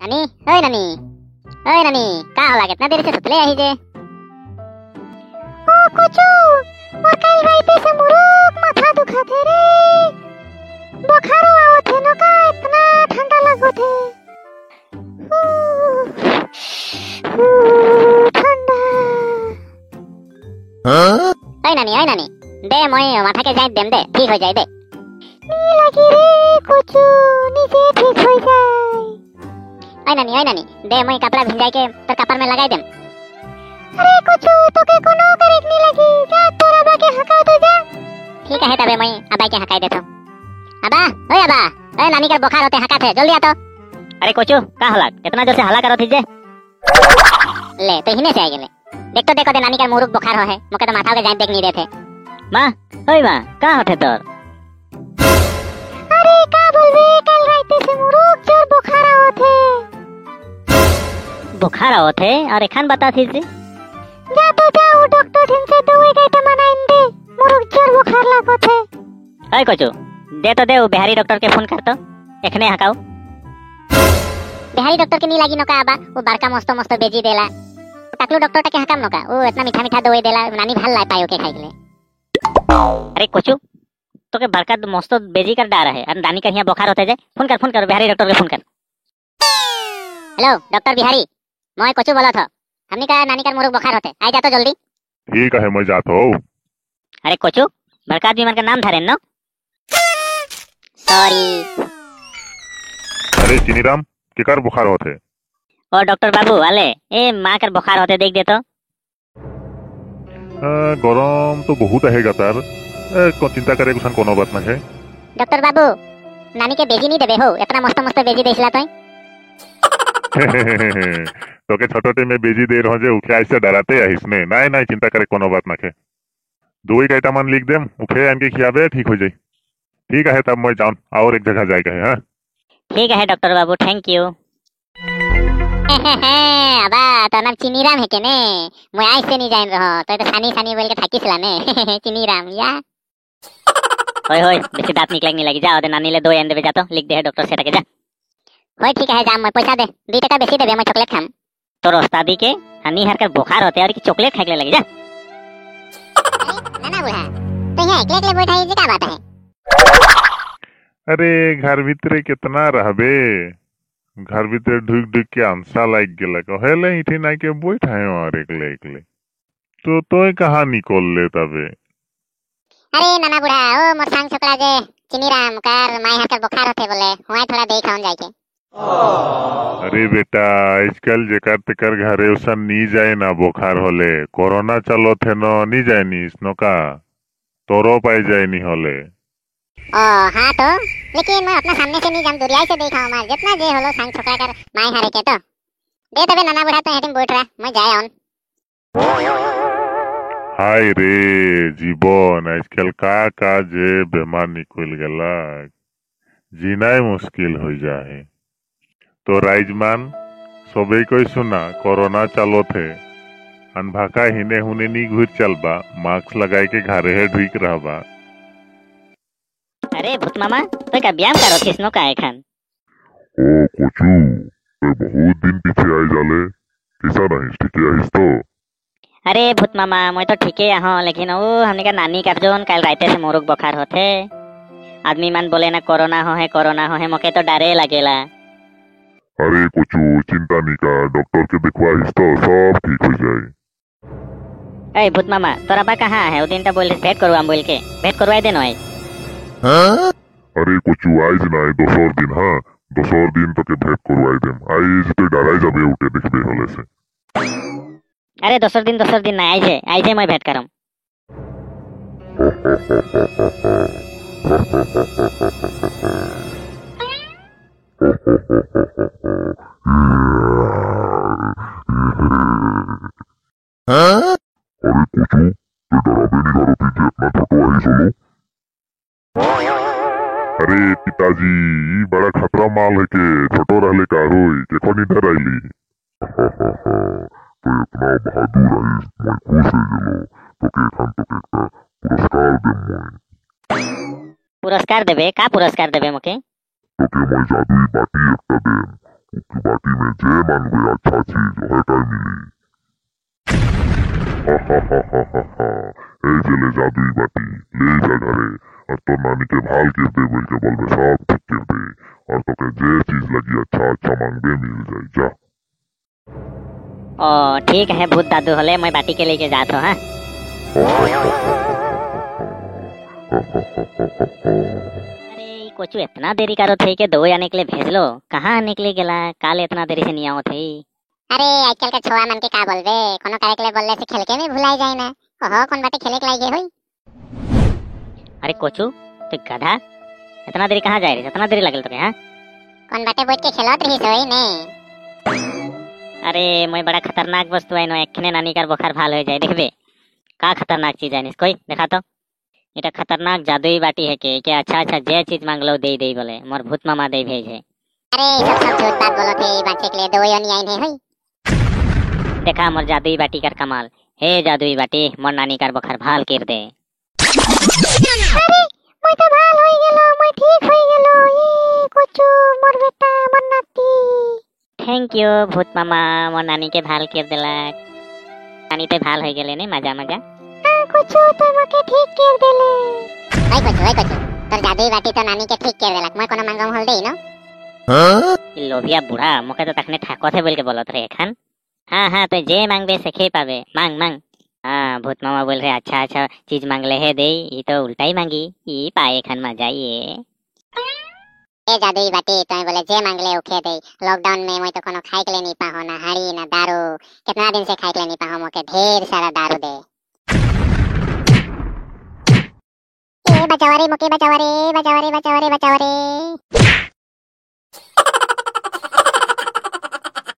नानी, ओए नानी, ओए नानी, का होला कितना देर से सुतले आही जे? ओ कोचू, मोर कल राइते से मुरुक माथा दुखाथे रे। बुखारो आवथे न का इतना ठंडा लागोथे। ठंडा। ओए नानी, दे मोय माथा के जाय देम दे, ठीक हो जाय दे। नी लगी रे कोचू, नीचे ठीक हो जाय। ओए नानी, दे मोय कपड़ा भिंजाय के तोर कपार में लगाय देम। अरे कोचू, तोके कोनो करेक नी लगी, जा तोर अबा के हका तो जा। ठीक है तबे मोय अबा के हकाय देथो। अबा, ओए नानी का बुखार होते हका थे, जल्दी आ तो। अरे कोचू, का होला? इतना जोर से हल्ला करो थी जे? ले, तो हिने से आ गेले। देखो दे नानी का मुरुक बुखार हो है, मोके तो माथा के जाय देख नहीं देथे। मां, ओए मां, का होथे तोर? अरे का बोलबे, कल राइते से मुरुक जोर बुखार आवथे। बुखार होथे और एखन बता थी जे? जा तो जाओ डॉक्टर ठिन से दवाई दे त मनाइन दे, मुरुक जोर बुखार लागोथे। ओए कोचू, दे तो दे, बिहारी डॉक्टर के फोन कर तो, एखने हकाओ। बिहारी डॉक्टर के नी लागी नका आबा, वो बड़का मस्त बेजी देला। टाकलू डॉक्टर के हकाम नका, वो इतना मीठा दवाई देला, नानी भाल ला पायो के खाइ गेले। अरे कोचू, तो के बड़का मस्त बेजी कर डा रहे, और नानी का यहाँ बुखार होते जे, फोन कर बिहारी डॉक्टर के फोन कर। हेलो डॉक्टर बिहारी, मैं कोचू बोला था, हमनी का नानी का मुरुक बुखार होते, आ जा तो जल्दी। ठीक है, मैं जाता हूँ। अरे कोचू, बड़का आदमी मन का नाम धरे न? सॉरी। अरे चिनीराम, केकर बुखार होते? ओ डॉक्टर बाबू वाले, ए माँ कर बुखार होते देख दे तो। गरम तो बहुत है गतार, चिंता करे कुछ कोनो बात ना है। डॉक्टर बाबू, नानी के बेजी नहीं देबे हो, इतना मस्त बेजी देसला तो। तो के छोटोटे में बेजी दे रहो जे, उठे ऐसे डराते है इसने। नहीं चिंता करे कोनो बात ना है। दवाई का टाइम लिख देम, उठे आन के खियाबे, ठीक हो जाई। ठीक है, तब मैं जाऊं और एक जगह जाएगा है। हाँ ठीक है डॉक्टर बाबू, थैंक यू। अबा तो नाम चिनीराम है के ने, मैं आज से नहीं जान रहा, तो सानी बोल के थाकी सलाने। चिनीराम या होय बेसी दांत निकले नहीं लगी, जा ओदे नानी ले दो एंड देबे जा तो, लिख दे है डॉक्टर से टके जा। होय ठीक है, जा मैं पैसा दे, 2 टका बेसी देबे, मैं चॉकलेट खाम। तो रोस्तादी के हनी हर कर बुखार होते और की चॉकलेट खाइले लगी जा। नाना बुढ़ा, तो यहाँ एकले बैठा है, का बात है? अरे घर भीतर कितना रहबे, घर भीतर ढुक के अंसा लाग गेला, कहेले इठी ना के बैठा है और एकले तो तोय कहाँ निकल ले तबे? अरे नाना बुढ़ा, ओ मोर संग छोकरा जे चिनीराम कर माय हर कर बुखार होते बोले, हुआ थोड़ा देख आऊं जाके। अरे बेटा, आजकल जेकर तेकर घरे उसन नी जाए ना, बुखार होले कोरोना चलो थे न, नी जाए नी इसनो का तोरो पाई जाए नी होले। ओ हाँ तो, लेकिन मैं अपना सामने से नहीं जाम, दूरिया से देखा हूं, मैं जितना जे होलो संग छोकरा कर माय हरे के तो दे तबे नाना बुढ़ा तो हेटिम बैठ रहा, मैं जाए ऑन। हाय रे जीवन, आजकल का जे बेमार निकल गेला, जीना मुश्किल हो जाए। तो राइजमान सबे कोई सुना, कोरोना चलो थे, अनभाका हिने हुने नी घुर चलबा, मास्क लगाए के घरे है ढुक रहबा। अरे भूत मामा, तो क्या व्यायाम करो किसनो का एखन? ओ कोचू, ते बहुत दिन पीछे आई जाले, किसा नहीं ठीक है तो? अरे भूत मामा, मैं तो ठीके हूं, लेकिन वो हमने का नानी कर जोन कल राते से मुरुक बुखार होते, आदमी मन बोले ना कोरोना हो है, मोके तो डरे लगेला। अरे कोचू, चिंता नहीं कर, डॉक्टर के दिखवाइस तो सब ठीक हो जाए। ए भूत मामा, तोरा बा कहाँ है? वो दिन तो बोल भेंट करवाम बोल के, भेंट करवाई देनो है। अरे कोचू आइज ना, दोसर दिन, हाँ दोसर दिन तो के भेंट करवाई देम, आइज तो डराई जाबे उठे देखबे होले से। अरे दोसर दिन ना, आइजे मैं भेंट करम। अरे कोचू, ते डराबे नहीं डरती जे इतना छोटो आई सोलो। अरे पिताजी, ई बड़ा खतरा माल है के, छोटो रहले का होई के कोनी डराइली। तो इतना बहादुर आई, मैं खुश है गेलो, तो के खान तो के पुरस्कार देम मैं। पुरस्कार देबे? का पुरस्कार देबे मोके? तो के मैं जादुई बाटी एकटा देम, उसकी बाटी में जे मांगबे अच्छा चीज ওটাই মিলি এই যে লে জাদুই বাটি ले जा घरे और तो नानी के भाल कर दे बोल के बोलबे सब ठीक कर दे और तोके जे चीज लगी अच्छा अच्छा मांगबे मिल जाई जा ओ ठीक है भूत दादू होले मैं बाटी के लेके जात हूँ। हाँ अरे ई कोचू इतना देरी करो थे कि दो आने के लिए भेज लो, कहाँ निकले गेला काल इतना देरी से नहीं आओ थे। अरे आजकल के छोआ मन के का बोलबे कोनो करे के लिए बोलले से खेल के में भुलाई जाए ना ओहो कोन बाटे खेले के लागे होई। अरे कोचू तो गधा इतना देरी कहाँ जाए रे, इतना देरी लगल तो। हाँ कोन बाटे बैठ के खेलत रही सोई ने। अरे मैं बड़ा खतरनाक वस्तु है नो एकने नानी का बुखार भाल हो जाए देखबे का खतरनाक चीज है कोई देखा तो इटा खतरनाक जादुई बाटी है के अच्छा अच्छा जे चीज मांग लो दे दे बोले मोर भूत मामा दे भेजे। अरे सब झूठ बात बोलो थे बच्चे के लिए दो योनी आई नहीं होई। देखा मोर जादुई बाटी कर कमाल, हे जादुई बाटी मोर नानी का बुखार भाल कर दे। अरे मैं तो भाल होई गेलो मैं ठीक होई गेलो ई कोचू मोर बेटा मोर नाती। थैंक यू भूत मामा मोर नानी के भाल कर देला, नानी पे भाल हो गेले ने मजा मजा। हां कोचू तो मके ठीक कर देले। ओए कोचू तोर जादुई बाटी तो नानी के ठीक कर देलक मैं कोनो मांगम होल देई न। ई लोभिया बूढ़ा मोके तो तखने ठाको थे बोल के बोलत रहे एखन। हाँ हाँ तो जे मांगबे से खे पावे मांग मांग। हाँ भूत मामा बोल रहे अच्छा अच्छा चीज मांग ले है दे, ये तो उल्टा ही मांगी ये पाए खन मजा ये। ए जादुई बाटी तो बोले जे मांग ले ओखे दे। लॉकडाउन में मैं तो कोनो खाए के लिए नहीं पाहो ना हाड़ी ना दारू, कितना दिन से खाए के लिए नहीं पाहो मोके ढेर सारा दारू दे। ए बचाओ रे मोके बचाओ रे बचाओ रे बचाओ रे बचाओ रे।